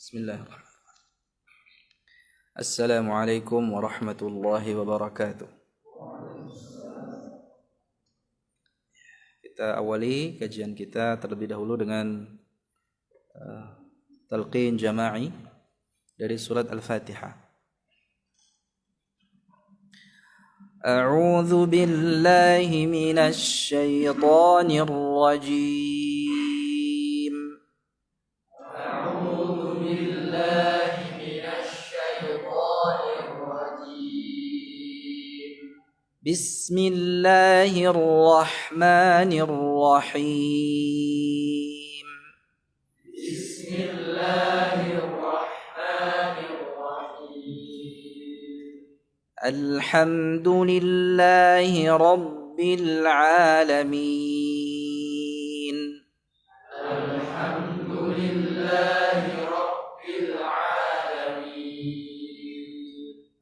Bismillahirrahmanirrahim. Assalamualaikum warahmatullahi wabarakatuh. Kita awali kajian kita terlebih dahulu dengan talqin jama'i dari surat Al-Fatihah. A'udzu billahi minasy syaithanir rajim. بسم الله الرحمن الرحيم بسم الله الرحمن الرحيم الحمد لله رب العالمين الحمد لله رب العالمين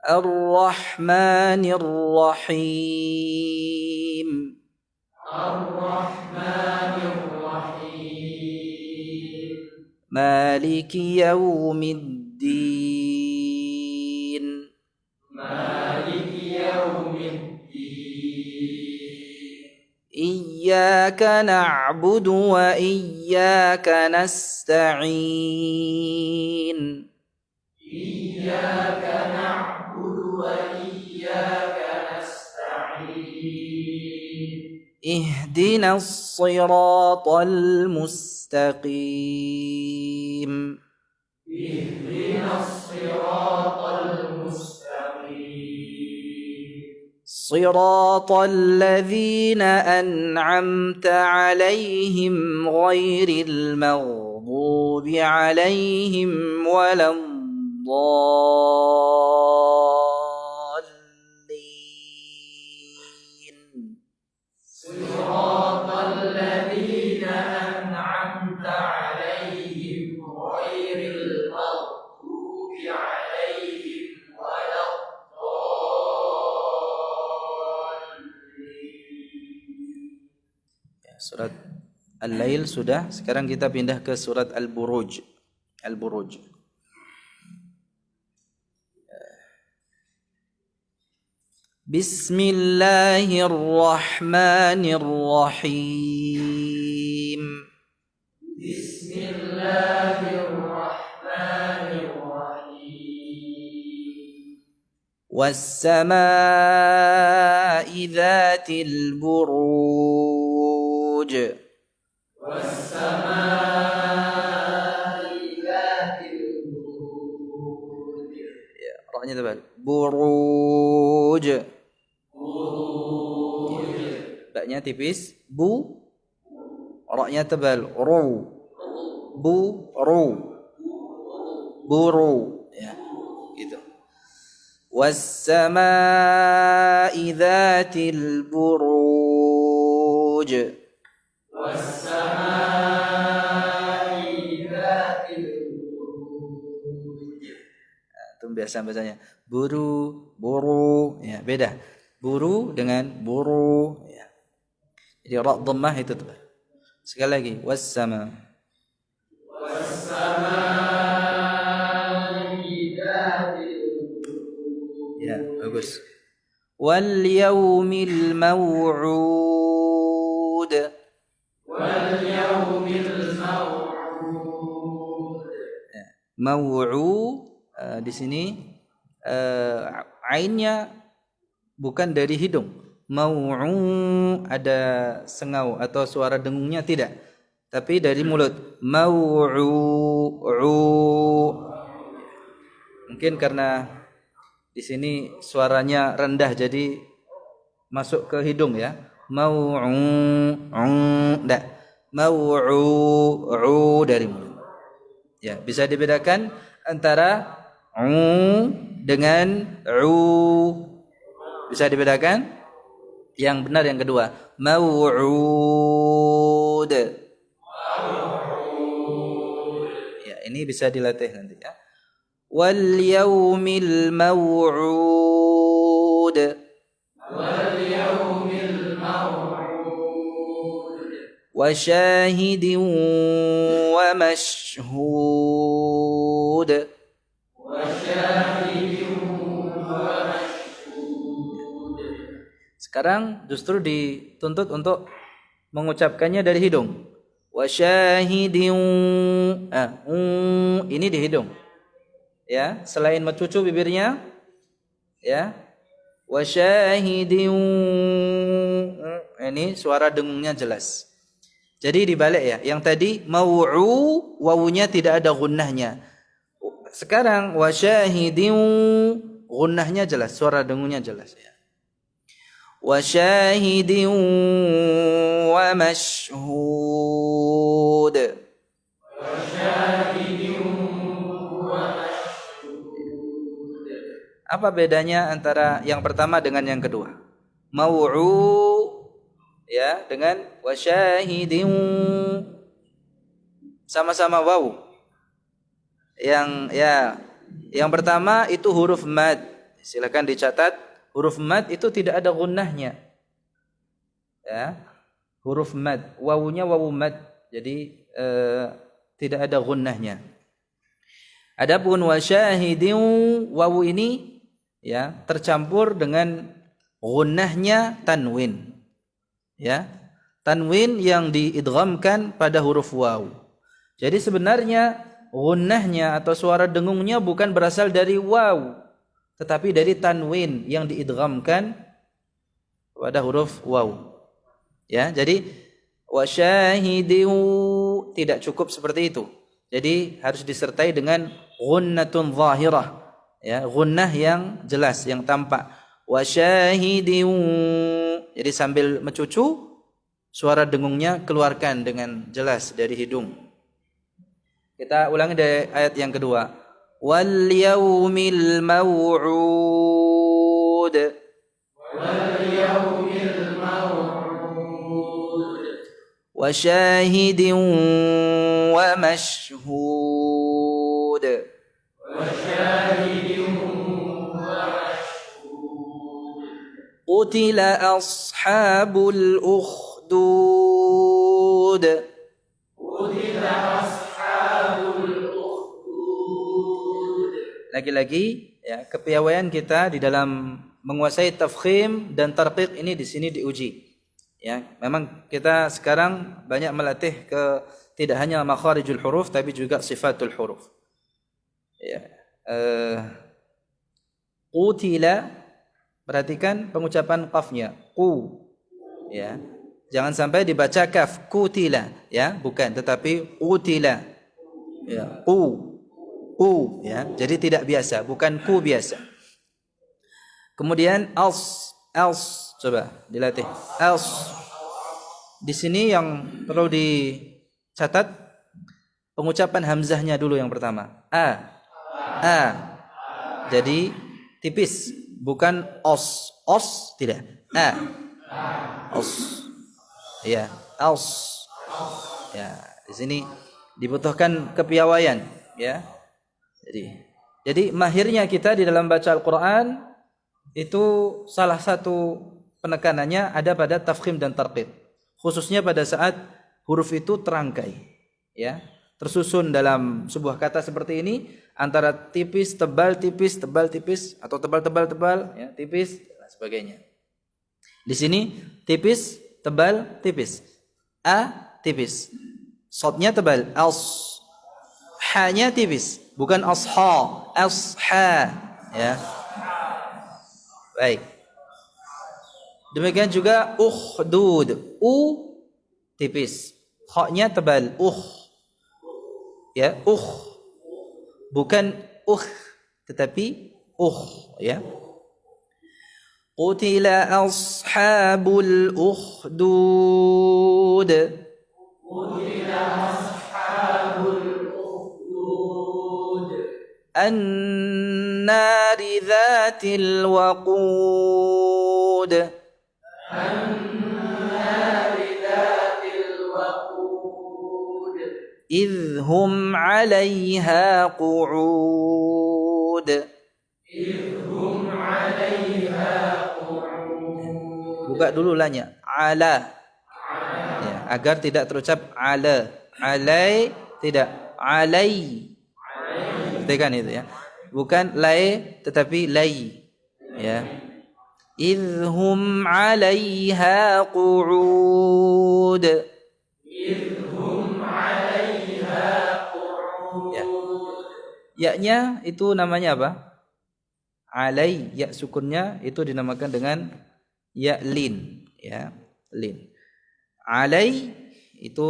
الرحمن الرحيم الرحمن الرحيم مالك يوم الدين مالك يوم الدين إياك نعبد وإياك نستعين إياك نعبد وإياك نستعين اهدنا الصراط المستقيم اهدنا الصراط المستقيم صراط الذين أنعمت عليهم غير المغضوب عليهم ولا الضالين صراط الذين أنعمت عليهم غير المغضوب عليهم ولا الضالين. Surat Al-Lail sudah, sekarang kita pindah ke surat Al-Buruj. Al-Buruj. Bismillahirrahmanirrahim. بسم الله الرحمن الرحيم والسماء ذات البروج والسماء ذات البروج ra'nya tebal buruj بروج baknya tipis bu ra'nya tebal ru buru ya gitu was-samaa'i dzatil buruj والسماء ذات البروج itu biasa bacanya buru ya beda buru dengan buru ya jadi ra dhammah itu tebal sekali lagi was-sama والسماء ذات البروج ya bagus wal yaumil maw'ud واليوم الموعود maw'u di sini ainnya bukan dari hidung maw'u ada sengau atau suara dengungnya tidak tapi dari mulut maw'u mungkin karena di sini suaranya rendah jadi masuk ke hidung ya maw'u enggak maw'u dari mulut ya bisa dibedakan antara dengan bisa dibedakan yang benar yang kedua maw'ud ya ini bisa dilatih nanti ya wal yaumil maw'ud واليوم الموعود wa syahidin wa mashhud. Sekarang justru dituntut untuk mengucapkannya dari hidung. Wa syahidin, ini di hidung. Ya, selain mencucu bibirnya, ya. Wa syahidin, ini suara dengungnya jelas. Jadi dibalik ya. Yang tadi mau'u, wawunya tidak ada gunnahnya. Sekarang wa syahidin, gunnahnya jelas, suara dengungnya jelas ya. Wa syahidin wa mashhud. Apa bedanya antara yang pertama dengan yang kedua? Mau'u ya dengan wa syahidin, sama-sama wawu. Yang pertama itu huruf mad. Silakan dicatat, huruf mad itu tidak ada gunnahnya. Ya. Huruf mad, wawunya wawu mad. Jadi tidak ada gunnahnya. Adapun wa syahidin, wawu ini ya tercampur dengan gunnahnya tanwin. Ya. Tanwin yang diidghamkan pada huruf waw. Jadi sebenarnya gunnahnya atau suara dengungnya bukan berasal dari waw, tetapi dari tanwin yang diidghamkan pada huruf waw. Ya, jadi wa syahidin tidak cukup seperti itu. Jadi harus disertai dengan gunnatun zahirah. Ya, gunnah yang jelas, yang tampak. Wa syahidin. Jadi sambil mencucu, suara dengungnya keluarkan dengan jelas dari hidung. Kita ulangi dari ayat yang kedua. Wal yaumil maw'ud. Wal yaumil maw'ud. Wa syahidin wa mashhud. Wa syahidin wa mashhud. Qutila ashabul ukhdud. Qutila lagi-lagi ya, kepiawaian kita di dalam menguasai tafkhim dan tarqiq ini di sini diuji. Ya, memang kita sekarang banyak melatih ke tidak hanya makharijul huruf tapi juga sifatul huruf. Ya. Qutila, perhatikan pengucapan qafnya. Qu. Ya. Jangan sampai dibaca kaf, qutila, ya, bukan, tetapi qutila. Ya, qu. Ya, jadi tidak biasa, bukan ku biasa. Kemudian else, coba dilatih. Else. Di sini yang perlu dicatat pengucapan hamzahnya dulu yang pertama. A. Jadi tipis, bukan os. Os tidak. A. Os. Ya, else. Ya, di sini dibutuhkan kepiawaian, ya. Jadi mahirnya kita di dalam baca Al-Quran itu salah satu penekanannya ada pada tafkhim dan tarqiq, khususnya pada saat huruf itu terangkai, ya, tersusun dalam sebuah kata seperti ini antara tipis, tebal, tipis, tebal, tipis, atau tebal, tebal, tebal, ya, tipis dan sebagainya. Di sini tipis, tebal, tipis. A tipis, sodnya tebal, als, ha-nya tipis. Bukan asha, ya. Baik. Demikian juga ukhdud, tipis, kha-nya tebal, ya, bukan tetapi ya. Qutila ashabul ukhdud. النار ذات الوقود. إذ هم عليها قعود. Buka dulu lanya. Ala. Ya. ya, agar tidak terucap ala. Alai tidak, alai. Perhatikan itu ya. Bukan lai tetapi lai. Ya. Idhum 'alaiha qu'ud. Ya. Ya-nya itu namanya apa? Alai, ya sukunnya itu dinamakan dengan ya lin, ya, lin. Alai itu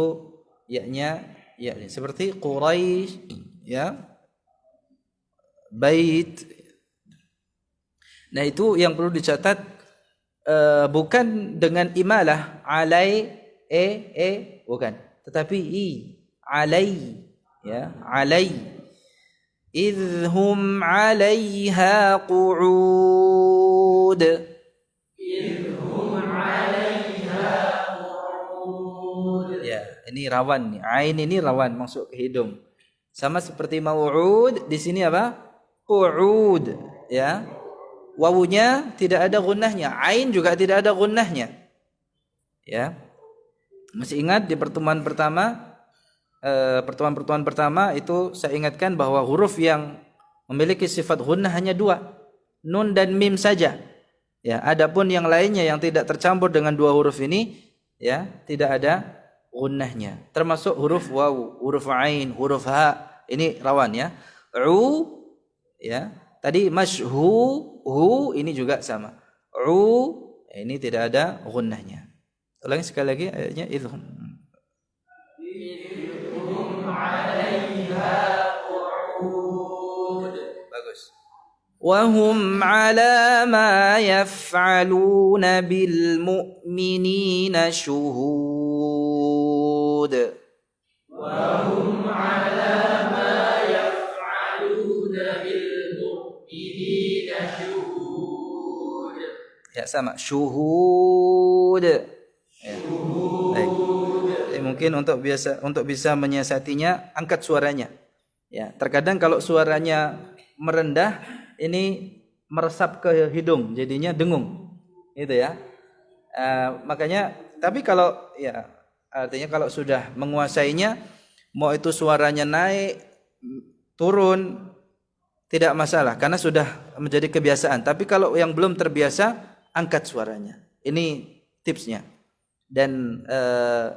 ya-nya ya lin. Seperti Quraisy, ya. Bait. Nah, itu yang perlu dicatat, bukan dengan imalah alai bukan, tetapi i alai, ya, alai. Idhum 'alaiha qu'ud. Ya, ini rawan nih. Ain ini rawan masuk ke hidung. Sama seperti mau'ud, di sini apa? Qu'ud, ya. Wawunya tidak ada gunnahnya, ain juga tidak ada gunnahnya. Ya. Masih ingat di pertemuan pertama itu saya ingatkan bahwa huruf yang memiliki sifat gunnah hanya dua, nun dan mim saja. Ya, adapun yang lainnya yang tidak tercampur dengan dua huruf ini, ya, tidak ada gunnahnya. Termasuk huruf wawu, huruf ain, huruf ha, ini rawan ya. U, ya. Tadi mashhu, hu ini juga sama. U ini tidak ada gunnahnya. Ulangi sekali lagi ayatnya, idhum 'alaiha qu'ud. Bagus. Wa hum 'ala ma yaf'aluna bil mu'minina syuhud. Wa hum 'ala ma yaf'aluna bil mu'minina syuhud. Ya, sama, syuhud. Ya. Baik. Mungkin untuk bisa menyiasatinya, angkat suaranya. Ya, terkadang kalau suaranya merendah ini meresap ke hidung, jadinya dengung. Gitu ya. Makanya, tapi kalau ya artinya kalau sudah menguasainya, mau itu suaranya naik, turun, tidak masalah karena sudah menjadi kebiasaan. Tapi kalau yang belum terbiasa, angkat suaranya. Ini tipsnya. Dan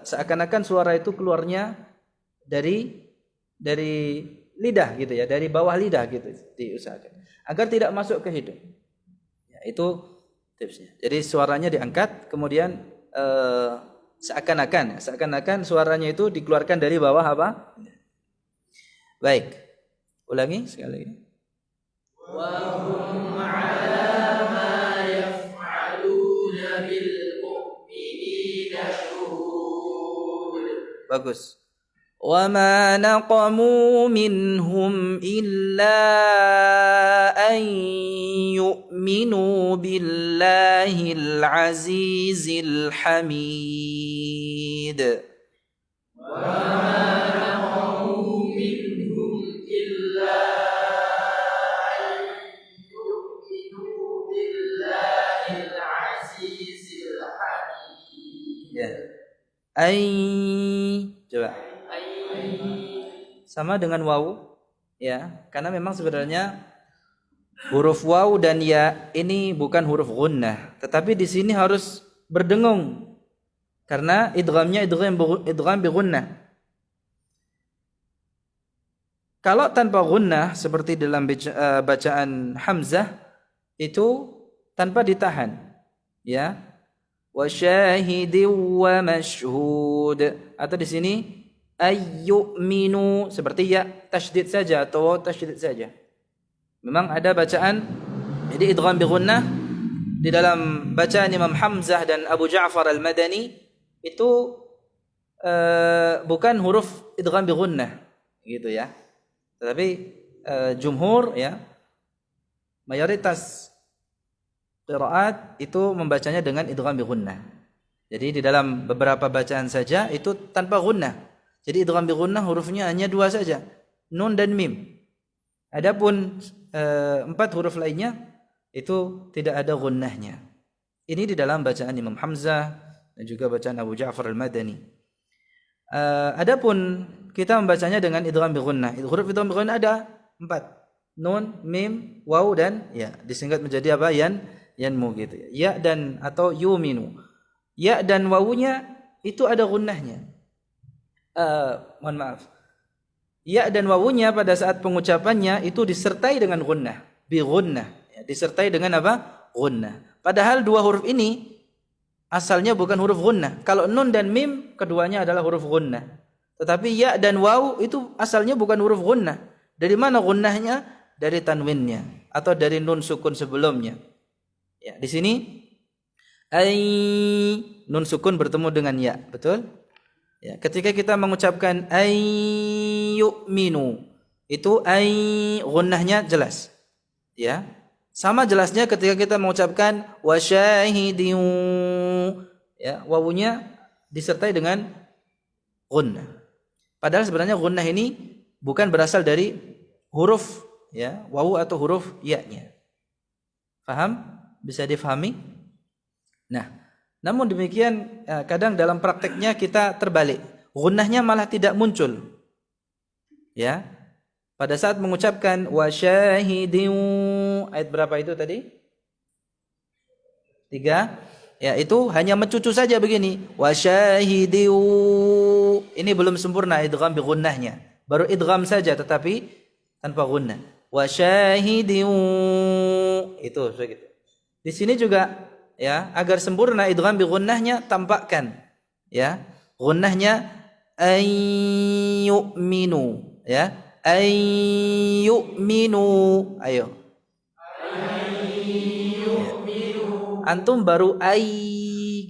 seakan-akan suara itu keluarnya dari lidah gitu ya, dari bawah lidah gitu, diusahakan agar tidak masuk ke hidung. Ya, itu tipsnya. Jadi suaranya diangkat, kemudian seakan-akan suaranya itu dikeluarkan dari bawah apa? Baik. Ulangi sekali lagi. Wa hum 'ala ma yaf'aluna bil mu'minina syuhud. Bagus. Wa ma naqamu minhum illa an yu'minu billahil azizil hamid. Coba. Sama dengan wawu, ya, karena memang sebenarnya huruf wawu dan ya ini bukan huruf gunnah, tetapi di sini harus berdengung karena idghamnya idgham bi gunnah. Kalau tanpa gunnah seperti dalam bacaan Hamzah itu tanpa ditahan, ya. Wa syahidin wa mashhud, atau di sini ayyuminu seperti ya tasydid saja atau tasydid saja. Memang ada bacaan jadi idgham bi gunnah di dalam bacaan Imam Hamzah dan Abu Ja'far Al-Madani itu bukan huruf idgham bi gunnah gitu ya. Tetapi jumhur ya mayoritas qiraat itu membacanya dengan idgham bi gunnah. Jadi di dalam beberapa bacaan saja itu tanpa gunnah. Jadi idgham bi gunnah hurufnya hanya dua saja, nun dan mim. Adapun 4 huruf lainnya itu tidak ada gunnahnya. Ini di dalam bacaan Imam Hamzah dan juga bacaan Abu Ja'far Al-Madani. Adapun kita membacanya dengan idgham bi gunnah. Huruf idgham bi gunnah ada 4. Nun, mim, waw dan ya. Disingkat menjadi apa? Yanmu gitu ya. Ya dan atau yuminu. Ya dan wawunya itu ada gunnahnya. Mohon maaf. Ya dan wawunya pada saat pengucapannya itu disertai dengan gunnah, bi gunnah. Ya, disertai dengan apa? Gunnah. Padahal dua huruf ini asalnya bukan huruf gunnah. Kalau nun dan mim keduanya adalah huruf gunnah. Tetapi ya dan waw itu asalnya bukan huruf gunnah. Dari mana gunnahnya? Dari tanwinnya atau dari nun sukun sebelumnya. Ya, di sini nun sukun bertemu dengan ya, betul? Ya, ketika kita mengucapkan yu'minu, itu gunnahnya jelas. Ya. Sama jelasnya ketika kita mengucapkan wasyahidin, ya, wawunya disertai dengan gunnah. Padahal sebenarnya gunnah ini bukan berasal dari huruf ya, wawu atau huruf ya-nya. Paham? Bisa difahami? Nah, namun demikian kadang dalam prakteknya kita terbalik. Gunnahnya malah tidak muncul. Ya. Pada saat mengucapkan wasyahidin, ayat berapa itu tadi? 3. Ya, itu hanya mencucu saja begini. Wasyahidin. Ini belum sempurna idgham bi gunnahnya. Baru idgham saja tetapi tanpa gunnah. Wasyahidin. Itu begitu. Di sini juga ya, agar sempurna idgham bi gunnahnya tampakkan ya. Gunnahnya yu'minu ya. Yu'minu. Ayo. Antum baru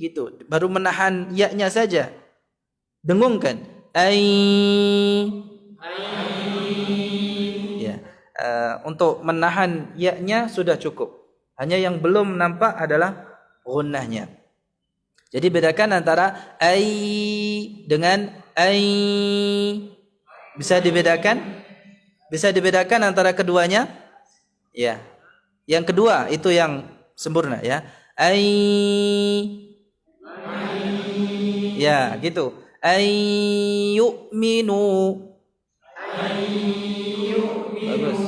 gitu. Baru menahan ya-nya saja. Dengungkan. Ya. Untuk menahan ya-nya sudah cukup. Hanya yang belum nampak adalah gunnahnya. Jadi bedakan antara dengan bisa dibedakan? Bisa dibedakan antara keduanya? Ya. Yang kedua itu yang sempurna ya. Ya, gitu. Yu'minu. Bagus.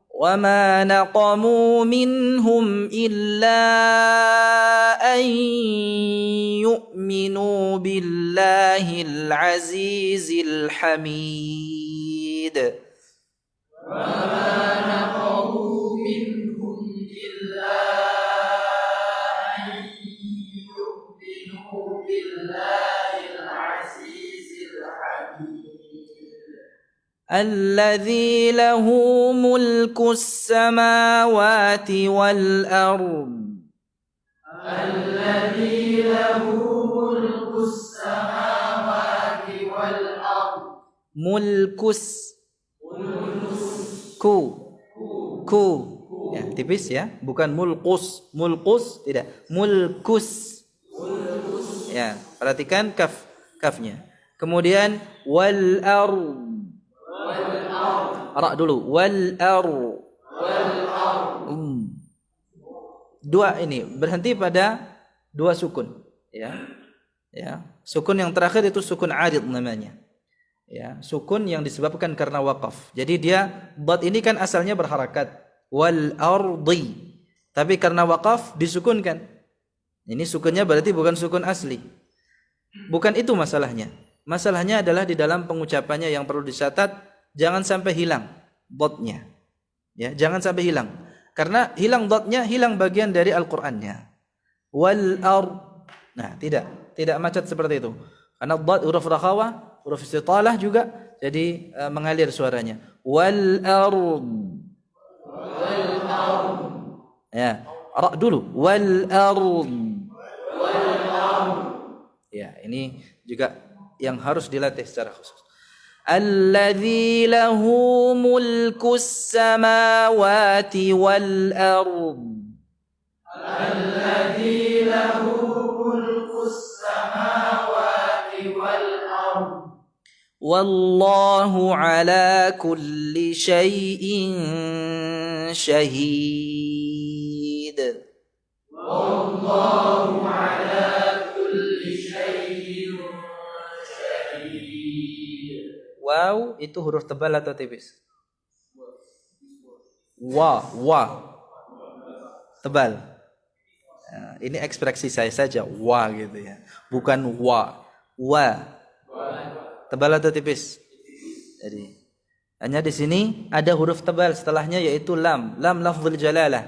Wa ma naqamu minhum illa an yu'minu billahil azizil hamid. وما نقموا منهم إلا أن يؤمنوا بالله العزيز الحميد الذي له ملك السماوات والأرض الذي له ملك السماوات والأرض mulkus ku ya, tipis ya, bukan mulkus tidak, mulkus ya, perhatikan kafnya. Kemudian wal ra dulu, wal dua ini berhenti pada dua sukun ya. Sukun yang terakhir itu sukun arid namanya. Ya, sukun yang disebabkan karena waqaf. Jadi dia dad ini kan asalnya berharakat wal ardi, tapi karena waqaf disukunkan. Ini sukunnya berarti bukan sukun asli. Bukan itu masalahnya. Masalahnya adalah di dalam pengucapannya yang perlu dicatat, jangan sampai hilang dadnya. Ya, jangan sampai hilang. Karena hilang dadnya, hilang bagian dari Al-Qur'annya. Wal ard. Nah, tidak macet seperti itu. Karena dad huruf rakhawah, huruf istitalah juga, jadi mengalir suaranya. Wal ard. Ya, ra dulu. Wal ard. Ya, ini juga yang harus dilatih secara khusus. Alladzi lahu mulkus samawati wal ard. Alladzi lahu mulkus samawati wal ard. Wallahu ala kulli syai'in syahid. Wallahu ala kulli syai'in syahid. waw itu huruf tebal atau tipis? Tebal. Nah, ini ekspresi saya saja, gitu ya. Bukan wa. Tebal atau tipis? Jadi hanya di sini ada huruf tebal setelahnya yaitu lam. Lam lafzul jalalah.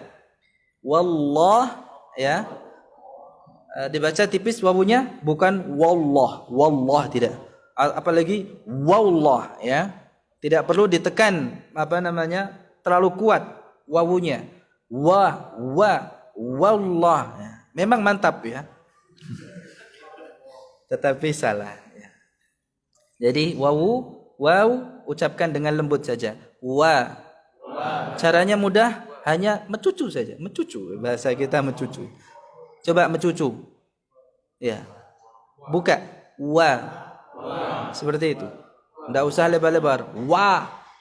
Wallah ya. Dibaca tipis wawunya bukan wallah tidak. Apalagi wallah ya. Tidak perlu ditekan terlalu kuat wawunya. Wallah. Ya. Memang mantap ya. Tetapi salah ya. Jadi waw ucapkan dengan lembut saja. Caranya mudah, hanya mencucu saja, mencucu. Bahasa kita mencucu. Coba mencucu. Ya. Buka seperti itu. Enggak usah lebar-lebar.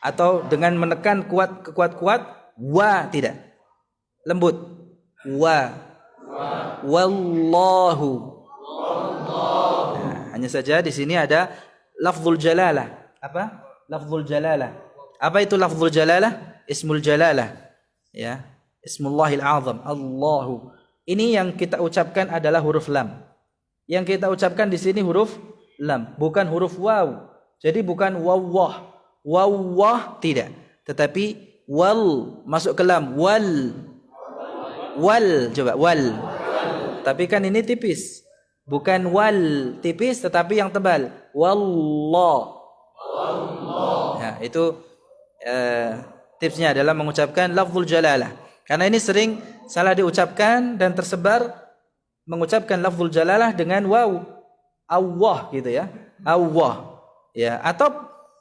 Atau dengan menekan kuat, tidak. Lembut. Wallahu. Nah, hanya saja di sini ada lafzul jalalah. Apa? Lafzul jalalah. Apa itu lafzul jalalah? Ismul jalalah. Ya. Ismullahil azam. Allahu. Ini yang kita ucapkan adalah huruf lam. Yang kita ucapkan di sini huruf lam, bukan huruf waw. Jadi bukan wawah. Wawah tidak. Tetapi wal masuk ke lam. Wal. Coba wal. Tapi kan ini tipis. Bukan wal tipis tetapi yang tebal. Wallah. Ya, itu tipsnya adalah mengucapkan lafzul jalalah. Karena ini sering salah diucapkan dan tersebar mengucapkan lafzul jalalah dengan waw. Allah gitu ya. Allah. Ya, atau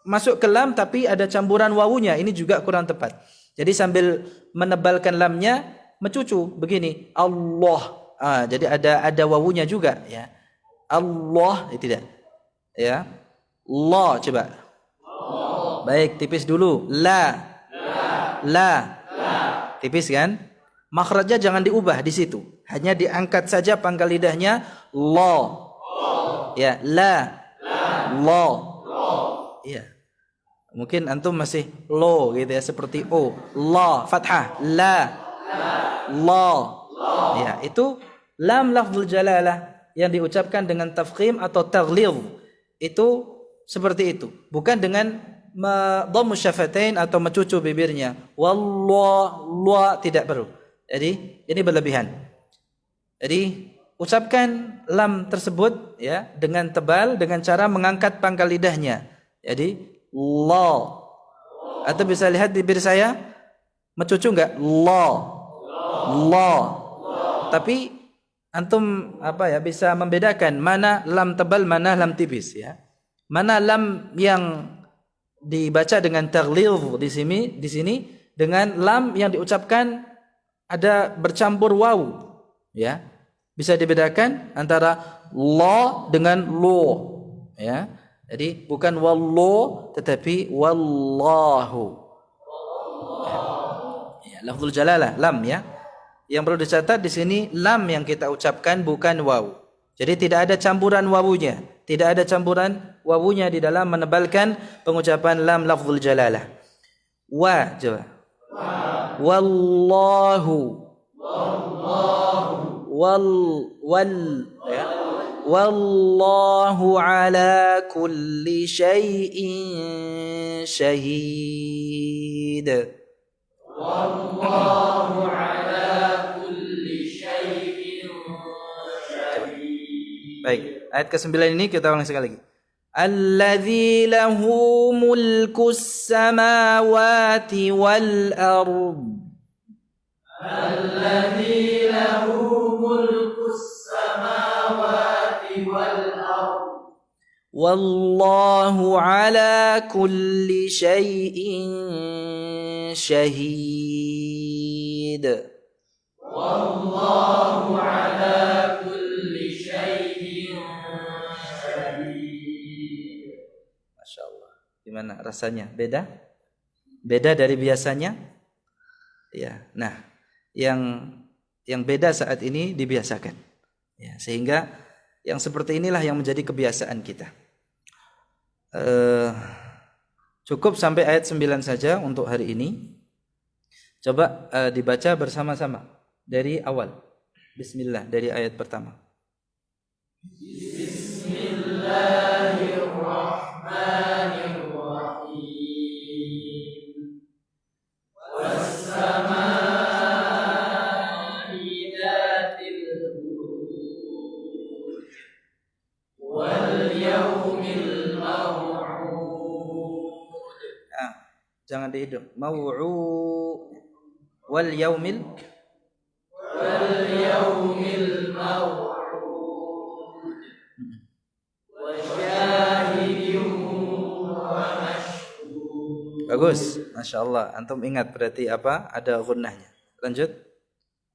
masuk ke lam tapi ada campuran wawunya, ini juga kurang tepat. Jadi sambil menebalkan lamnya mencucu begini. Allah. Jadi ada wawunya juga ya. Allah tidak. Ya. La coba. Baik, tipis dulu. La. Tipis kan? Makhrajnya jangan diubah di situ. Hanya diangkat saja pangkal lidahnya. La. Ya, la. Ya. Mungkin antum masih lo gitu ya, seperti o. La, fathah. La. Ya, itu lam lafzul jalalah yang diucapkan dengan tafkhim atau taghlidh. Itu seperti itu. Bukan dengan dhammu syafatain atau mencucu bibirnya. Wallah tidak perlu. Jadi ini berlebihan. Jadi ucapkan lam tersebut ya dengan tebal dengan cara mengangkat pangkal lidahnya. Jadi la. Atau bisa lihat bibir saya mencucu enggak? La. Tapi antum bisa membedakan mana lam tebal mana lam tipis ya. Mana lam yang dibaca dengan taghlidh di sini dengan lam yang diucapkan ada bercampur waw ya. Bisa dibedakan antara la dengan lo ya. Jadi bukan wallo tetapi wallahu. Ya, lafzul jalalah lam ya. Yang perlu dicatat di sini lam yang kita ucapkan bukan waw. Jadi tidak ada campuran wawunya. Tidak ada campuran wawunya di dalam menebalkan pengucapan lam lafzul jalalah. Coba. Wallahu. Ya. Wallahu ala kulli syai'in syahid. Wallahu ala kulli syai'in syahid. Baik, ayat ke-9 ini kita ulang sekali lagi. Alladzi lahu mulkus samawati wal ard. Alladzi lahu mulkus samawati wal ard. Wallahu ala kulli syai'in syahid. Wallahu ala kulli syai'in syahid. Masya Allah. Gimana rasanya? Beda? Beda dari biasanya? Ya. Nah, yang beda saat ini dibiasakan. Ya, sehingga yang seperti inilah yang menjadi kebiasaan kita. Cukup sampai ayat 9 saja untuk hari ini. Coba dibaca bersama-sama dari awal. Bismillah, dari ayat pertama. Bismillahirrahmanirrahim. Was-samaa'i dzatil buruj wal yawmil maw'ud. Jangan dihitung. Wal yaumil maw'ud wa syahidin wa mashhud. bagus, Masya Allah. Antum ingat berarti apa? Ada gunnahnya. Lanjut.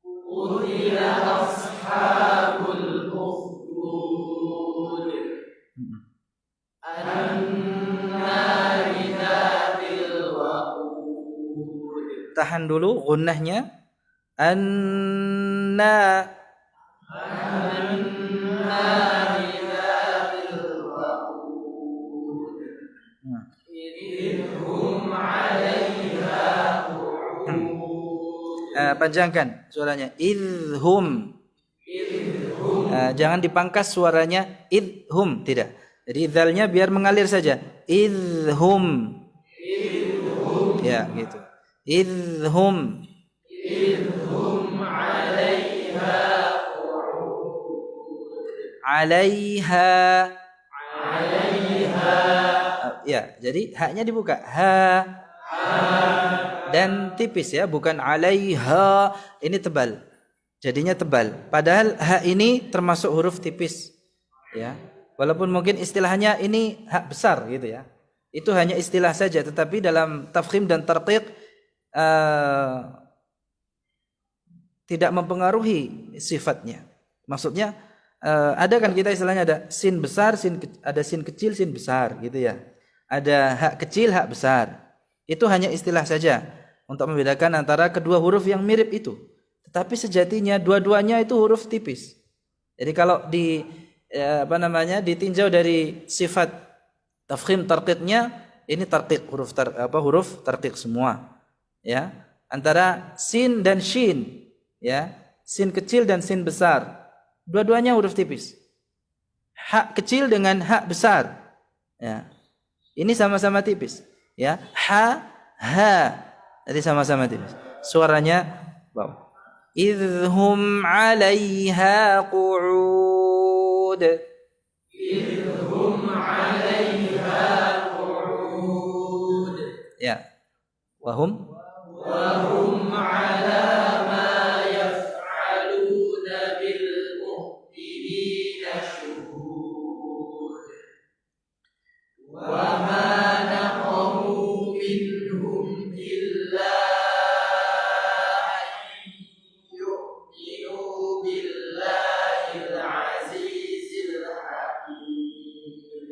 Qutila ashabul ukhdud an-nari dzatil waqud. Tahan dulu gunnahnya. Anna. An-nari dzatil waqud idhum 'alaiha qu'ud. Panjangkan suaranya. Idhum. Jangan dipangkas suaranya. Idhum, tidak. Jadi dzalnya biar mengalir saja. Idhum. Ya, gitu. Idhum. 'alaiha. Ya, jadi haknya dibuka. Ha. Dan tipis ya, bukan 'alaiha. Ini tebal. Jadinya tebal. Padahal ha ini termasuk huruf tipis. Ya. Walaupun mungkin istilahnya ini hak besar gitu ya. Itu hanya istilah saja, tetapi dalam tafkhim dan tarqiq tidak mempengaruhi sifatnya. Maksudnya ada kan kita istilahnya ada sin besar, ada sin kecil, sin besar gitu ya. Ada hak kecil, hak besar. Itu hanya istilah saja untuk membedakan antara kedua huruf yang mirip itu. Tetapi sejatinya dua-duanya itu huruf tipis. Jadi kalau ditinjau dari sifat tafkhim tarqiqnya, ini tarqiq huruf tarqiq semua. Ya, antara sin dan shin, ya, sin kecil dan sin besar. Dua-duanya huruf tipis. Hak kecil dengan hak besar. Ya. Ini sama-sama tipis, ya. Ha, jadi sama-sama tipis. Suaranya bawah. Idhum 'alaiha qu'ud. Idhum 'alaiha qu'ud. Ya. Wahum 'ala ma yaf'aluna bil mu'minina shuhud. Wa ma naqamu minhum illa an yu'minu billahil azizil hakim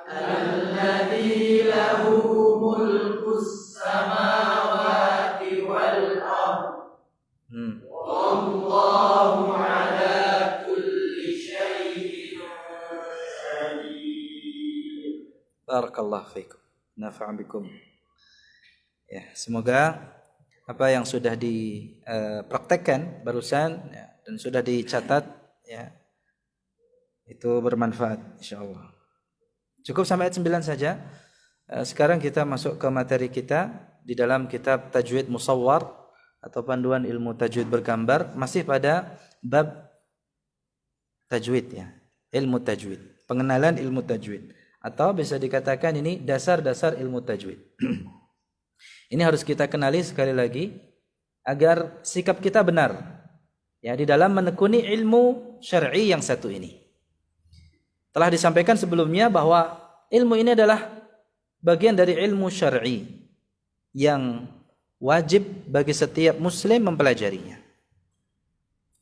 alladzi lahu mulkus samawati wal ardh wallahu ala kulli syai'in qadir. Barakallahu fiikum. Nafa'a bikum. Ya, semoga apa yang sudah dipraktekkan barusan ya, dan sudah dicatat ya, itu bermanfaat insyaallah. Cukup sampai ayat 9 saja. Sekarang kita masuk ke materi kita di dalam kitab Tajwid Musawwar atau panduan ilmu tajwid bergambar, masih pada bab tajwid ya, ilmu tajwid, pengenalan ilmu tajwid, atau bisa dikatakan ini dasar-dasar ilmu tajwid. Ini harus kita kenali sekali lagi agar sikap kita benar ya di dalam menekuni ilmu syar'i yang satu ini. Telah disampaikan sebelumnya bahwa ilmu ini adalah bagian dari ilmu syar'i yang wajib bagi setiap muslim mempelajarinya.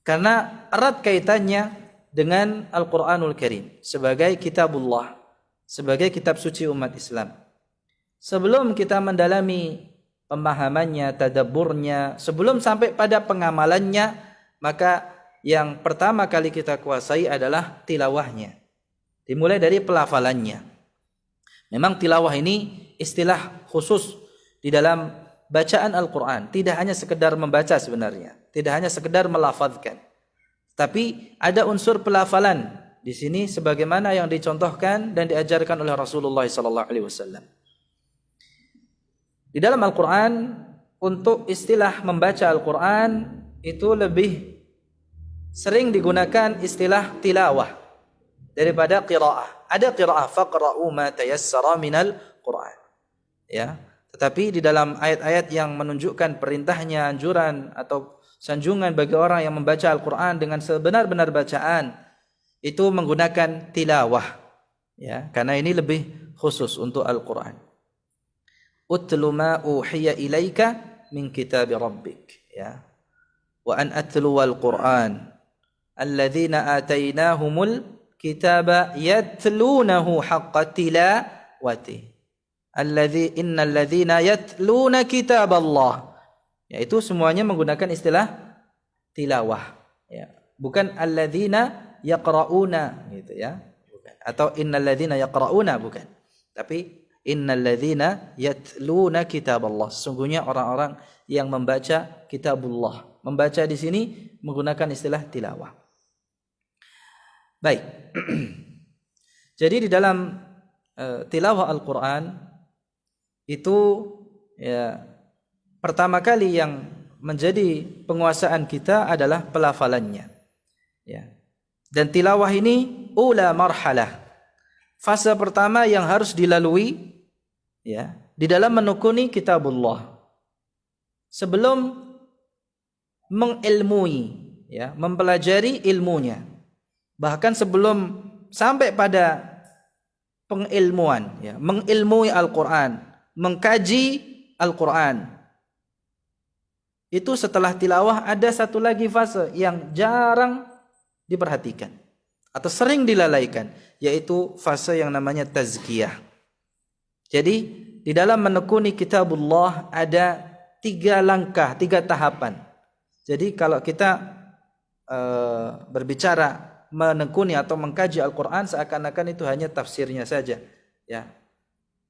Karena erat kaitannya dengan Al-Qur'anul Karim sebagai kitabullah, sebagai kitab suci umat Islam. Sebelum kita mendalami pemahamannya, tadabburnya, sebelum sampai pada pengamalannya, maka yang pertama kali kita kuasai adalah tilawahnya. Dimulai dari pelafalannya. Memang tilawah ini istilah khusus di dalam bacaan Al-Quran. Tidak hanya sekedar membaca sebenarnya. Tidak hanya sekedar melafazkan. Tapi ada unsur pelafalan di sini sebagaimana yang dicontohkan dan diajarkan oleh Rasulullah SAW. Di dalam Al-Quran, untuk istilah membaca Al-Quran itu lebih sering digunakan istilah tilawah daripada qiraah. Ada qiraah, faqra'u ma tayassara minal Qur'an. Ya, tetapi di dalam ayat-ayat yang menunjukkan perintahnya, anjuran atau sanjungan bagi orang yang membaca Al-Quran dengan sebenar-benar bacaan, itu menggunakan tilawah. Ya, karena ini lebih khusus untuk Al-Quran. Utlu ma uhiya ilaika min kitab rabbik. Ya. Wa an atlu al-Quran alladzina atainahumul kitaba yatlunahu haqqa tilawati. Innal ladzina yatluna kitab Allah. Yaitu semuanya menggunakan istilah tilawah. Ya. Bukan alladzina yaqra'una gitu ya. Bukan. Atau innal ladzina yaqra'una, bukan. Tapi innal ladzina yatluna kitab Allah. Sesungguhnya orang-orang yang membaca kitabullah. Membaca di sini menggunakan istilah tilawah. Baik. Jadi di dalam tilawah Al-Quran itu ya pertama kali yang menjadi penguasaan kita adalah pelafalannya. Ya. Dan tilawah ini ula marhalah. Fase pertama yang harus dilalui ya di dalam menekuni kitabullah. Sebelum mengilmui ya, mempelajari ilmunya. Bahkan sebelum sampai pada pengilmuan ya, mengilmui Al-Quran, mengkaji Al-Quran. Itu setelah tilawah ada satu lagi fase yang jarang diperhatikan atau sering dilalaikan, yaitu fase yang namanya tazkiyah. Jadi di dalam menekuni kitabullah ada 3 langkah, 3 tahapan. Jadi kalau kita berbicara menekuni atau mengkaji Al-Quran, seakan-akan itu hanya tafsirnya saja, ya,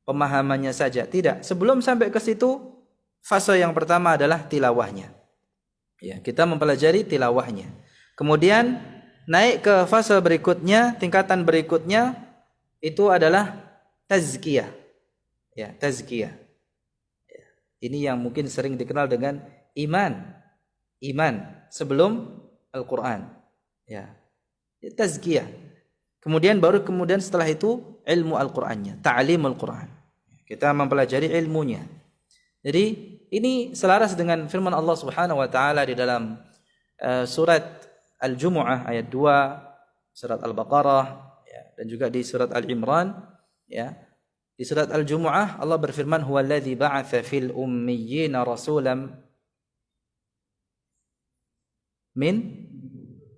pemahamannya saja. Tidak. Sebelum sampai ke situ, fase yang pertama adalah tilawahnya. Ya, kita mempelajari tilawahnya. Kemudian naik ke fase berikutnya, tingkatan berikutnya itu adalah tazkiyah. Ya, tazkiyah. Ya, ini yang mungkin sering dikenal dengan iman. Iman sebelum Al-Quran. Ya. Tazkiyah. Kemudian setelah itu ilmu Al-Qurannya, ta'limul Quran. Kita mempelajari ilmunya. Jadi ini selaras dengan firman Allah Subhanahu wa taala di dalam surat Al-Jumu'ah ayat 2, surat Al-Baqarah ya, dan juga di surat Al-Imran ya. Di surat Al-Jumu'ah Allah berfirman, huwallazi ba'atsa fil ummiyina rasulam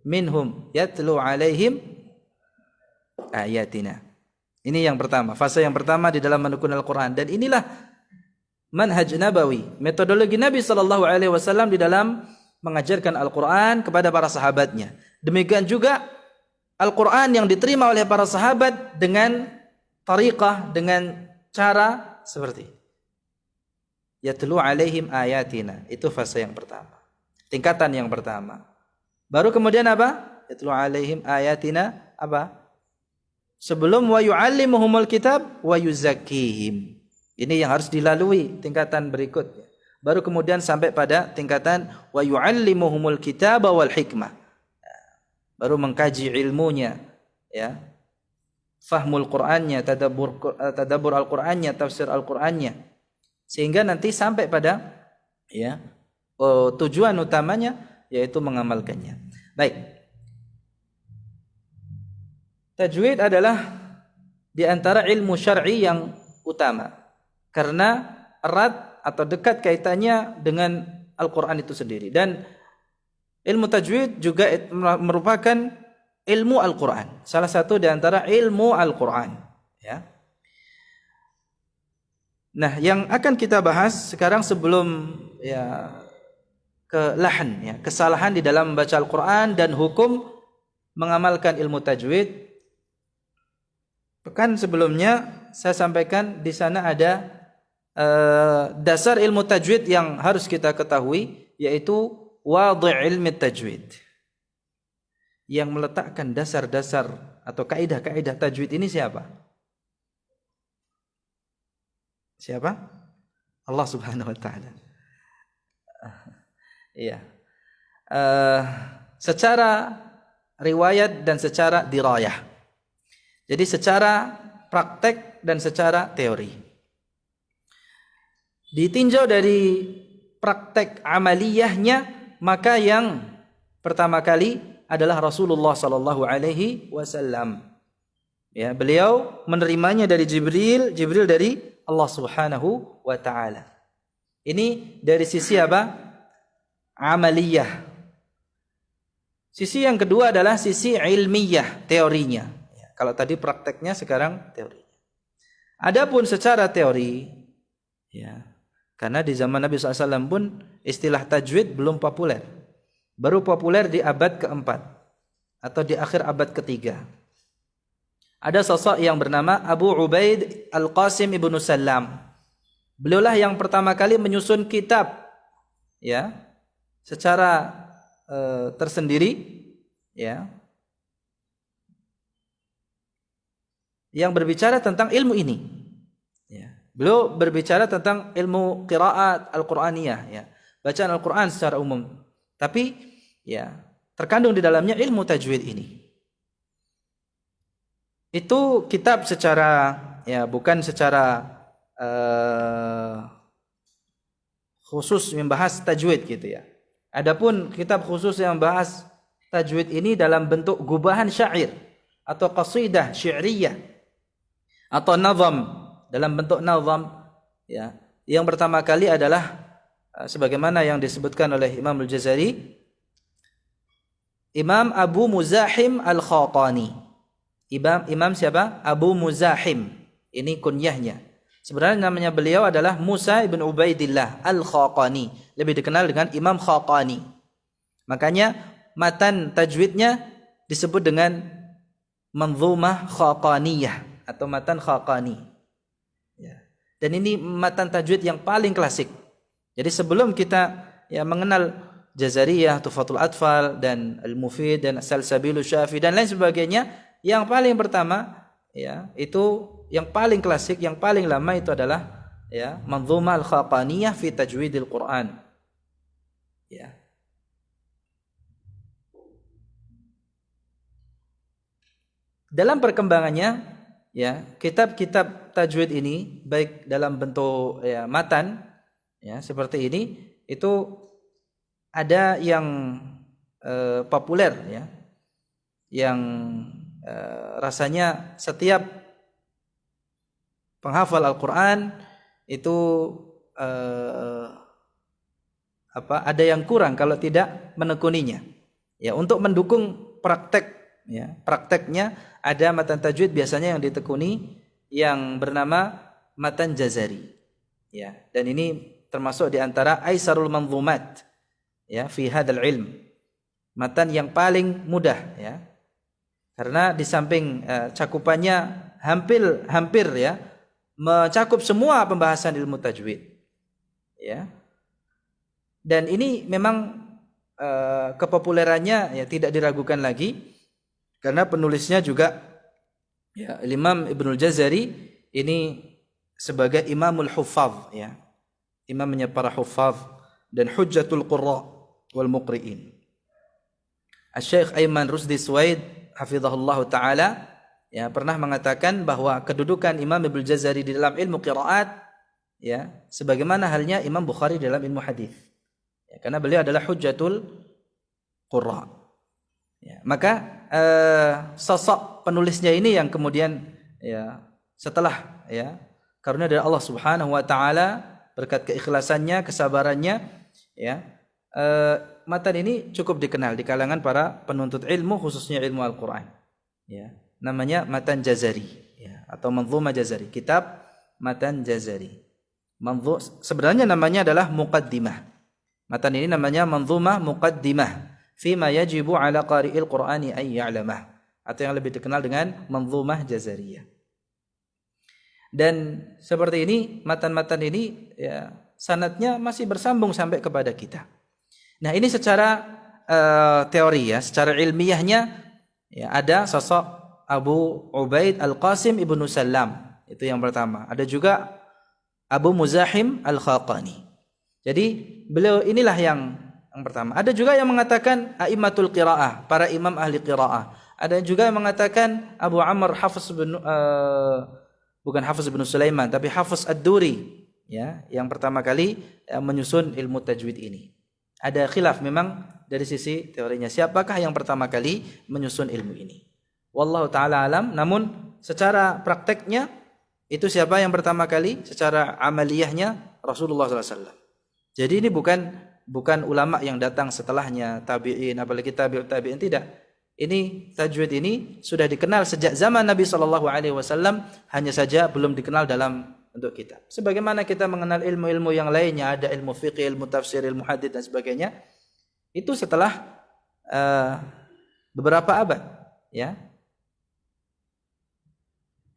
minhum yatlu alaihim ayatina. Ini yang pertama, fase yang pertama di dalam menekuni Al-Quran. Dan inilah manhaj nabawi, metodologi Nabi SAW di dalam mengajarkan Al-Quran kepada para sahabatnya. Demikian juga Al-Quran yang diterima oleh para sahabat dengan tariqah, dengan cara seperti yatlu alaihim ayatina. Itu fase yang pertama, tingkatan yang pertama. Baru kemudian apa? Yatlu alaihim ayatina apa? Sebelum wa yu'allimuhumul kitab wa yuzakkihim. Ini yang harus dilalui tingkatan berikutnya. Baru kemudian sampai pada tingkatan wa yu'allimuhumul kitab wal hikmah. Baru mengkaji ilmunya, ya. Fahmul Qur'annya, tadabbur Al-Qur'annya, tafsir Al-Qur'annya. Sehingga nanti sampai pada ya tujuan utamanya, yaitu mengamalkannya. Baik. Tajwid adalah di antara ilmu syar'i yang utama karena erat atau dekat kaitannya dengan Al-Qur'an itu sendiri, dan ilmu tajwid juga merupakan ilmu Al-Qur'an. Salah satu di antara ilmu Al-Qur'an, ya. Nah, yang akan kita bahas sekarang sebelum ya ke lahan, ya, kesalahan di dalam membaca Al-Quran dan hukum mengamalkan ilmu tajwid. Pekan sebelumnya saya sampaikan di sana ada dasar ilmu tajwid yang harus kita ketahui, yaitu wadhi' ilmi tajwid. Yang meletakkan dasar-dasar atau kaidah-kaidah tajwid ini siapa? Siapa? Allah Subhanahu wa taala. Iya. Secara riwayat dan secara dirayah. Jadi secara praktek dan secara teori. Ditinjau dari praktek amaliyahnya, maka yang pertama kali adalah Rasulullah sallallahu alaihi wasallam. Ya, beliau menerimanya dari Jibril, Jibril dari Allah Subhanahu wa taala. Ini dari sisi apa? Amaliyah. Sisi yang kedua adalah sisi ilmiyah, teorinya. Ya, kalau tadi prakteknya, sekarang teorinya. Adapun secara teori, ya, karena di zaman Nabi SAW pun istilah tajwid belum populer. Baru populer di abad keempat atau di akhir abad ketiga. Ada sosok yang bernama Abu Ubaid Al-Qasim Ibnu Sallam. Beliaulah yang pertama kali menyusun kitab, ya, secara tersendiri, ya, yang berbicara tentang ilmu ini. Ya. Beliau berbicara tentang ilmu qiraat Al-Qur'aniyah, ya, bacaan Al-Qur'an secara umum. Tapi ya, terkandung di dalamnya ilmu tajwid ini. Itu kitab secara, ya, bukan secara khusus membahas tajwid gitu ya. Adapun kitab khusus yang membahas tajwid ini dalam bentuk gubahan syair atau qasidah syi'riyah atau nazam, dalam bentuk nazam, ya. Yang pertama kali adalah sebagaimana yang disebutkan oleh Imam Al-Jazari, Imam Abu Muzahim Al-Khaqani. Imam siapa? Abu Muzahim. Ini kunyahnya. Sebenarnya namanya beliau adalah Musa ibn Ubaidillah Al-Khaqani, lebih dikenal dengan Imam Khaqani. Makanya matan tajwidnya disebut dengan Manzumah Khaqaniyah atau matan Khaqani. Ya. Dan ini matan tajwid yang paling klasik. Jadi sebelum kita, ya, mengenal Jazariyah, Tuhfatul Atfal dan Al-Mufid dan Salsabilu Syafi dan lain sebagainya, yang paling pertama, ya, itu yang paling klasik, yang paling lama itu adalah, ya, Manzumah Al-Khaqaniyah fi Tajwidil Quran. Ya. Dalam perkembangannya, ya, kitab-kitab tajwid ini baik dalam bentuk, ya, matan, ya, seperti ini, itu ada yang populer, ya, yang rasanya setiap penghafal Al-Quran itu ada yang kurang kalau tidak menekuninya. Ya, untuk mendukung praktek, ya, prakteknya ada matan tajwid biasanya yang ditekuni yang bernama matan Jazari. Ya, dan ini termasuk di antara aisarul manzumat, ya, fi hadzal ilm. Matan yang paling mudah, ya. Karena di samping cakupannya hampir ya mencakup semua pembahasan ilmu tajwid. Ya. Dan ini memang kepopulerannya, ya, tidak diragukan lagi karena penulisnya juga, ya, Imam Ibnul Jazari ini sebagai Imamul Huffaz, ya. Imamnya para huffaz dan hujjatul qurra wal muqri'in. Asy-Syaikh Aiman Rusdi Suwaid hafizahullah taala, ya, pernah mengatakan bahwa kedudukan Imam Ibnu Jazari di dalam ilmu qiraat, ya, sebagaimana halnya Imam Bukhari dalam ilmu hadis. Ya, karena beliau adalah hujjatul qurra. Ya, maka sosok penulisnya ini yang kemudian, ya, setelah, ya, karunia dari Allah Subhanahu wa taala berkat keikhlasannya, kesabarannya, ya, matan ini cukup dikenal di kalangan para penuntut ilmu, khususnya ilmu Al-Quran. Ya, namanya matan Jazari, ya, atau Manzumah Jazari, kitab matan Jazari. Sebenarnya namanya adalah Muqaddimah. Matan ini namanya Manzumah Muqaddimah fima yajibu ala qari'il Qur'ani ay ya'lamah, atau yang lebih dikenal dengan Manzumah Jazariyah. Dan seperti ini, matan-matan ini ya sanadnya masih bersambung sampai kepada kita. Nah, ini secara teori ya, secara ilmiahnya ya ada sosok Abu Ubaid Al-Qasim Ibnu Salam, itu yang pertama. Ada juga Abu Muzahim Al-Khaqani. Jadi beliau inilah yang pertama. Ada juga yang mengatakan a'immatul qiraah, para imam ahli qiraah. Ada juga yang mengatakan Abu Amr Hafiz bin bukan Hafiz bin Sulaiman, tapi Hafiz Ad-Duri ya, yang pertama kali menyusun ilmu tajwid ini. Ada khilaf memang dari sisi teorinya, siapakah yang pertama kali menyusun ilmu ini. Wallahu taala alam, namun secara prakteknya itu siapa yang pertama kali, secara amaliyahnya Rasulullah SAW. Jadi ini bukan ulama yang datang setelahnya, tabi'in, apalagi tabi'in, tidak. Ini tajwid ini sudah dikenal sejak zaman Nabi SAW, hanya saja belum dikenal dalam bentuk kitab. Sebagaimana kita mengenal ilmu-ilmu yang lainnya, ada ilmu fiqh, ilmu tafsir, ilmu hadits dan sebagainya, itu setelah beberapa abad, ya,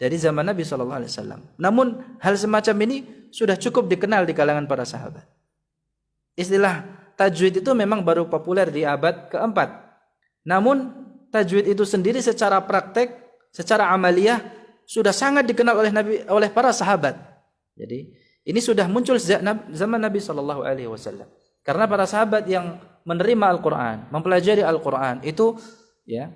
dari zaman Nabi SAW. Namun hal semacam ini sudah cukup dikenal di kalangan para sahabat. Istilah tajwid itu memang baru populer di abad keempat. Namun tajwid itu sendiri secara praktek, secara amaliyah sudah sangat dikenal oleh para sahabat. Jadi ini sudah muncul sejak zaman Nabi SAW. Karena para sahabat yang menerima Al-Quran, mempelajari Al-Quran itu ya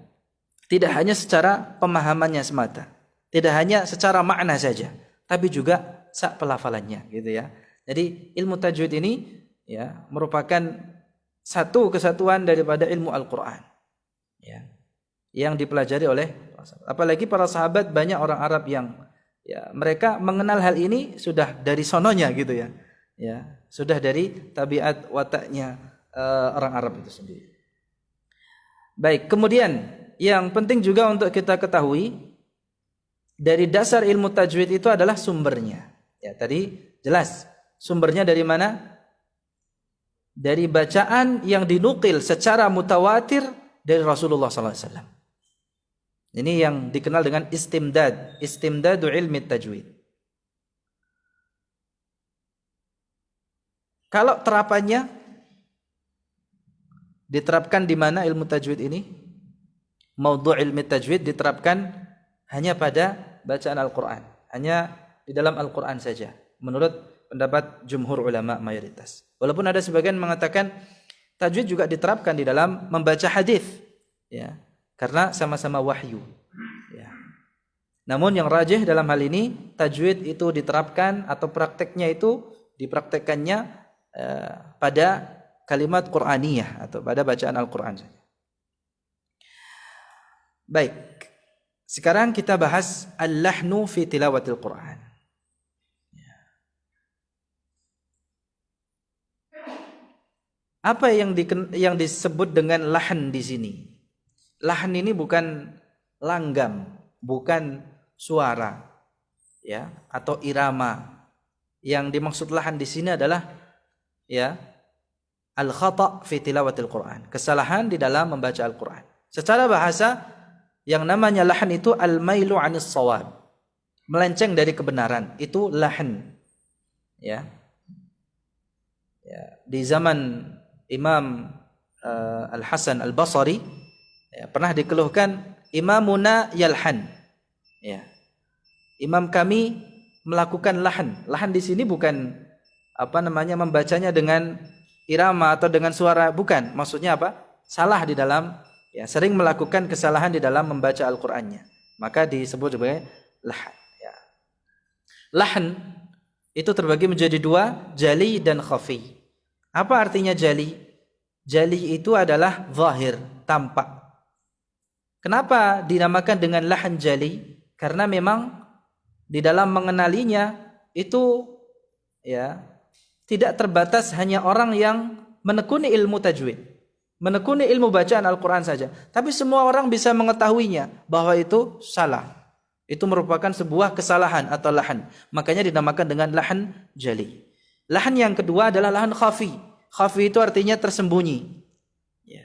tidak hanya secara pemahamannya semata, tidak hanya secara makna saja, tapi juga pelafalannya, gitu ya. Jadi ilmu tajwid ini ya merupakan satu kesatuan daripada ilmu Al-Quran ya, yang dipelajari oleh, apalagi para sahabat, banyak orang Arab yang ya mereka mengenal hal ini sudah dari sononya, gitu ya, ya sudah dari tabiat wataknya orang Arab itu sendiri. Baik, kemudian yang penting juga untuk kita ketahui dari dasar ilmu tajwid itu adalah sumbernya. Ya, tadi jelas sumbernya dari mana? Dari bacaan yang dinukil secara mutawatir dari Rasulullah SAW. Ini yang dikenal dengan istimdadu ilmi tajwid. Kalau terapannya diterapkan di mana ilmu tajwid ini? Maudhu' ilmi tajwid diterapkan hanya pada bacaan Al-Quran, hanya di dalam Al-Quran saja, menurut pendapat jumhur ulama mayoritas. Walaupun ada sebagian mengatakan tajwid juga diterapkan di dalam membaca hadis, ya, karena sama-sama wahyu. Ya. Namun yang rajih dalam hal ini, tajwid itu diterapkan atau prakteknya itu dipraktekkannya pada kalimat Qur'aniyah atau pada bacaan Al-Quran saja. Baik, sekarang kita bahas al-lahnu fi tilawatil Quran. Apa yang disebut dengan lahan di sini? Lahan ini bukan langgam, bukan suara, ya, atau irama. Yang dimaksud lahan di sini adalah ya al-khata' fi tilawatil Quran, kesalahan di dalam membaca Al-Quran. Secara bahasa, yang namanya lahan itu al-mailu 'anis shawab, melenceng dari kebenaran, itu lahan. Ya. Ya, di zaman Imam Al-Hasan Al-Basri ya, pernah dikeluhkan imamuna yalhan. Ya. Imam kami melakukan lahan. Lahan di sini bukan membacanya dengan irama atau dengan suara, bukan. Maksudnya apa? Salah di dalam, ya, sering melakukan kesalahan di dalam membaca Al-Qur'annya. Maka disebut sebagai lahan, ya. Lahan itu terbagi menjadi dua, jali dan khafi. Apa artinya jali? Jali itu adalah zahir, tampak. Kenapa dinamakan dengan lahan jali? Karena memang di dalam mengenalinya itu ya tidak terbatas hanya orang yang menekuni ilmu tajwid, menekuni ilmu bacaan Al-Quran saja, tapi semua orang bisa mengetahuinya bahwa itu salah. Itu merupakan sebuah kesalahan atau lahan. Makanya dinamakan dengan lahan jali. Lahan yang kedua adalah lahan khafi. Khafi itu artinya tersembunyi. Ya.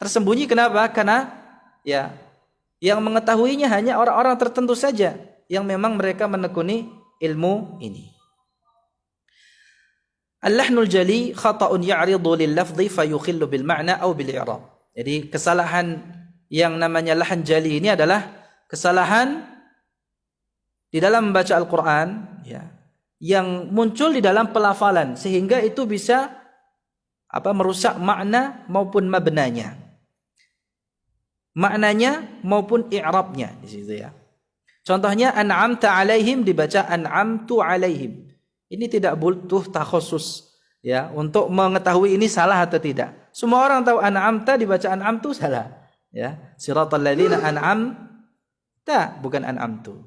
Tersembunyi kenapa? Karena ya yang mengetahuinya hanya orang-orang tertentu saja yang memang mereka menekuni ilmu ini. Al-lahnul jali khata'un ya'ridu lil lafzi fayukhillu bil ma'na aw bil i'rab. Jadi kesalahan yang namanya lahan jali ini adalah kesalahan di dalam membaca Al-Qur'an ya, yang muncul di dalam pelafalan sehingga itu bisa merusak makna maupun mabnanya. Maknanya maupun i'rabnya di situ ya. Contohnya an'amta alaihim dibaca an'amtu alaihim. Ini tidak butuh takhusus ya untuk mengetahui ini salah atau tidak. Semua orang tahu an'amta dibaca an'amtu salah ya. Siratal ladzina an'amta bukan an'amtu.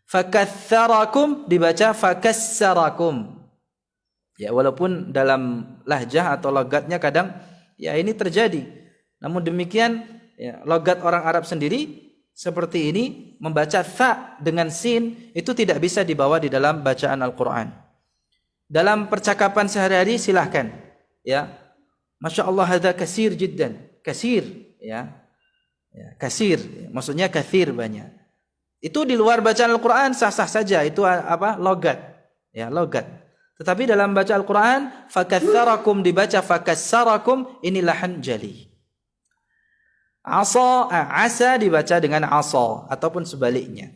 Fakatsarakum dibaca fakassarakum. Ya walaupun dalam lahjah atau logatnya kadang ya ini terjadi. Namun demikian ya, logat orang Arab sendiri seperti ini membaca tha dengan sin itu tidak bisa dibawa di dalam bacaan Al-Qur'an. Dalam percakapan sehari-hari silahkan ya. Masya Allah hadza kasir jiddan. Kasir ya. Ya, kasir maksudnya kathir banyak. Itu di luar bacaan Al-Qur'an sah-sah saja, itu logat. Ya, logat. Tetapi dalam baca Al-Qur'an fakatsarakum dibaca fakassarakum, ini lahan jali. Asa dibaca dengan asa ataupun sebaliknya.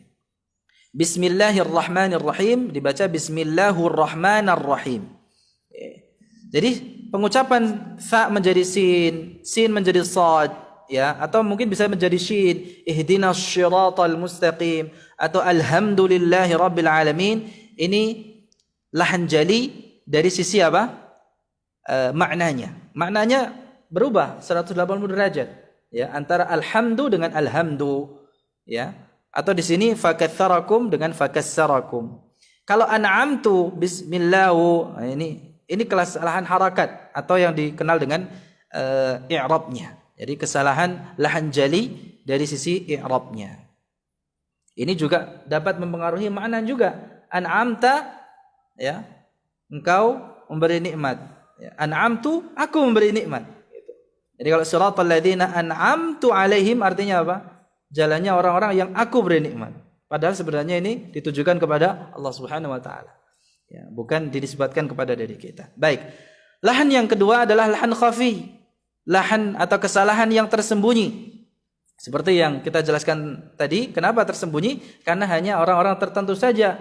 Bismillahirrahmanirrahim dibaca Bismillahirrahmanirrahim. Jadi pengucapan sa menjadi sin menjadi sad ya, atau mungkin bisa menjadi shin, ihdinas syiratal mustaqim atau alhamdulillahi rabbil alamin. Ini lahan jali dari sisi maknanya. Maknanya berubah 180 derajat ya, antara alhamdu dengan alhamdu ya. Atau di sini fakatsarakum dengan fakassarakum. Kalau an'amtu bismillahu, ini kesalahan harakat atau yang dikenal dengan i'rabnya. Jadi kesalahan lahan jali dari sisi i'rabnya. Ini juga dapat mempengaruhi makna juga. An'amta ya, engkau memberi nikmat. Ya, an'amtu, aku memberi nikmat. Jadi kalau siratal ladzina an'amtu alaihim artinya apa? Jalannya orang-orang yang aku beri nikmat. Padahal sebenarnya ini ditujukan kepada Allah Subhanahu wa taala. Ya, bukan dinisbatkan kepada diri kita. Baik. Lahan yang kedua adalah lahan khafi. Lahan atau kesalahan yang tersembunyi. Seperti yang kita jelaskan tadi, kenapa tersembunyi? Karena hanya orang-orang tertentu saja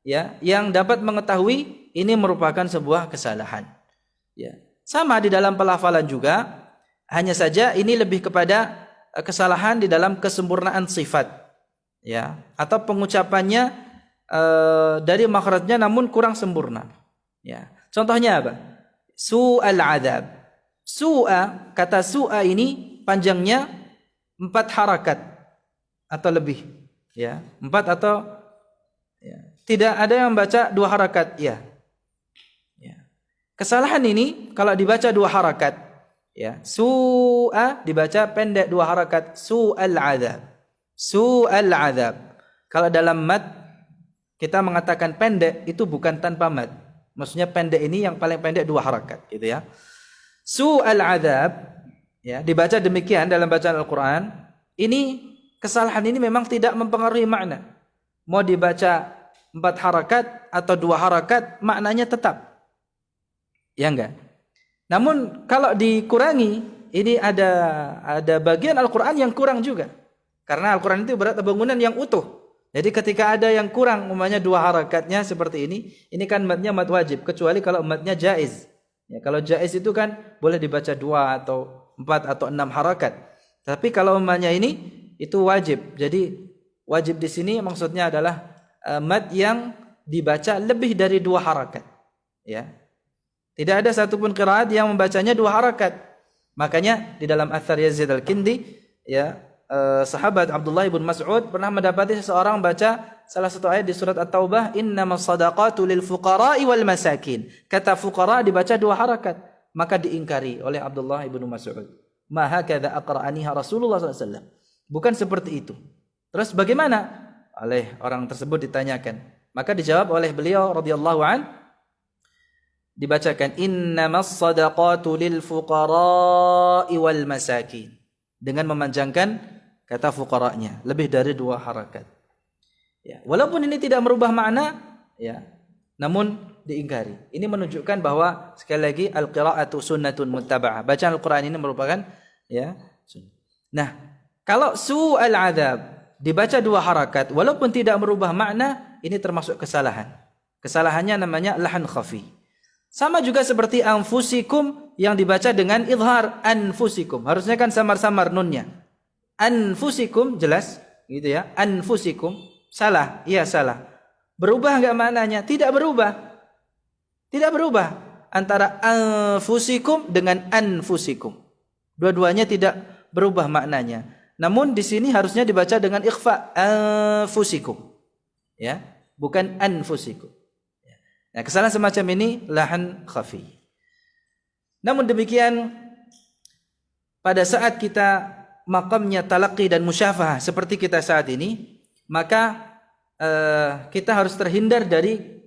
ya yang dapat mengetahui ini merupakan sebuah kesalahan. Ya. Sama di dalam pelafalan juga, hanya saja ini lebih kepada kesalahan di dalam kesempurnaan sifat ya, atau pengucapannya dari makhrajnya namun kurang sempurna ya. Contohnya apa? Su'al adzab. Su'a, kata su'a ini panjangnya 4 harakat atau lebih ya, 4 atau ya. Tidak ada yang membaca 2 harakat ya. Ya. Kesalahan ini kalau dibaca 2 harakat ya, su'a dibaca pendek 2 harakat, su'al adzab. Su'al adzab. Kalau dalam mad kita mengatakan pendek itu bukan tanpa mad. Maksudnya pendek ini yang paling pendek 2 harakat gitu ya. Su'al adzab ya, dibaca demikian dalam bacaan Al-Qur'an. Ini kesalahan ini memang tidak mempengaruhi makna. Mau dibaca 4 harakat atau 2 harakat maknanya tetap. Ya enggak? Namun kalau dikurangi, ini ada bagian Al-Qur'an yang kurang juga. Karena Al-Qur'an itu berat bangunan yang utuh. Jadi ketika ada yang kurang, umpamanya 2 harakatnya seperti ini kan matnya mat wajib, kecuali kalau matnya jaiz. Ya, kalau jaiz itu kan boleh dibaca 2 atau 4 atau 6 harakat. Tapi kalau umpamanya ini itu wajib. Jadi wajib di sini maksudnya adalah mat yang dibaca lebih dari 2 harakat. Ya. Tidak ada satupun qiraat yang membacanya 2 harakat. Makanya di dalam Athar Yazid Al-Kindi ya, sahabat Abdullah bin Mas'ud pernah mendapati seseorang baca salah satu ayat di surat At-Taubah, innamas shadaqatu lil fuqara'i wal masakin. Kata fuqara dibaca 2 harakat, maka diingkari oleh Abdullah bin Mas'ud. Ma hakadha aqra'aniha Rasulullah SAW. Bukan seperti itu. Terus bagaimana? Oleh orang tersebut ditanyakan. Maka dijawab oleh beliau radhiyallahu an, dibacakan innamas shadaqatu lil fuqara'i wal masakin, dengan memanjangkan kata fuqara'nya lebih dari 2 harakat. Ya, walaupun ini tidak merubah makna, ya. Namun diingkari. Ini menunjukkan bahwa sekali lagi al-qira'atu sunnatun muttaba'ah. Bacaan Al-Qur'an ini merupakan ya sunnah. Nah, kalau su'al adzab dibaca 2 harakat walaupun tidak merubah makna, ini termasuk kesalahan. Kesalahannya namanya lahan khafi. Sama juga seperti anfusikum yang dibaca dengan idhar anfusikum. Harusnya kan samar-samar nunnya. Anfusikum jelas gitu ya. Anfusikum salah, iya salah. Berubah enggak maknanya? Tidak berubah. Tidak berubah antara anfusikum dengan anfusikum. Dua-duanya tidak berubah maknanya. Namun di sini harusnya dibaca dengan ikhfa anfusikum. Ya, bukan anfusikum. Nah, kesalahan semacam ini lahan khafi. Namun demikian pada saat kita maqamnya talaqi dan musyafahah seperti kita saat ini, maka kita harus terhindar dari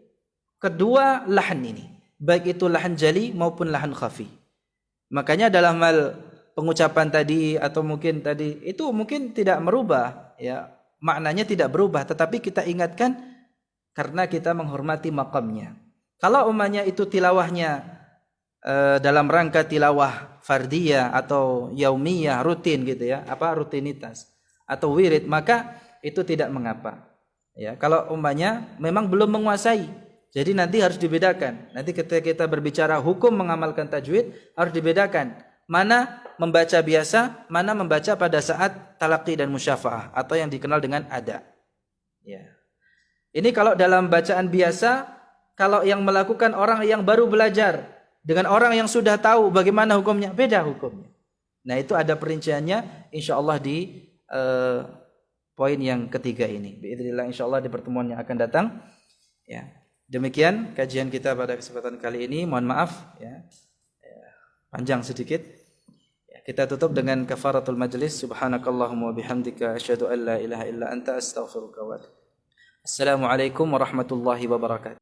kedua lahan ini, baik itu lahan jali maupun lahan khafi. Makanya dalam hal pengucapan tadi atau mungkin tadi itu mungkin tidak merubah ya, maknanya tidak berubah, tetapi kita ingatkan karena kita menghormati maqamnya. Kalau umpamanya itu tilawahnya dalam rangka tilawah fardiyah atau yaumiyah, rutin gitu ya, rutinitas atau wirid, maka itu tidak mengapa. Ya, kalau umpamanya memang belum menguasai, jadi nanti harus dibedakan. Nanti ketika kita berbicara hukum mengamalkan tajwid harus dibedakan. Mana membaca biasa, mana membaca pada saat talaqi dan musyafaah atau yang dikenal dengan ada. Ya. Ini kalau dalam bacaan biasa, kalau yang melakukan orang yang baru belajar dengan orang yang sudah tahu bagaimana hukumnya, beda hukumnya. Nah, itu ada perinciannya insyaallah di poin yang ketiga ini. Biidznillah insyaallah di pertemuan yang akan datang. Ya. Demikian kajian kita pada kesempatan kali ini. Mohon maaf ya. Panjang sedikit. Ya, kita tutup dengan kafaratul majlis. Subhanakallahumma wa bihamdika asyhadu an la ilaha illa anta astaghfiruka wa atubu. Assalamualaikum warahmatullahi wabarakatuh.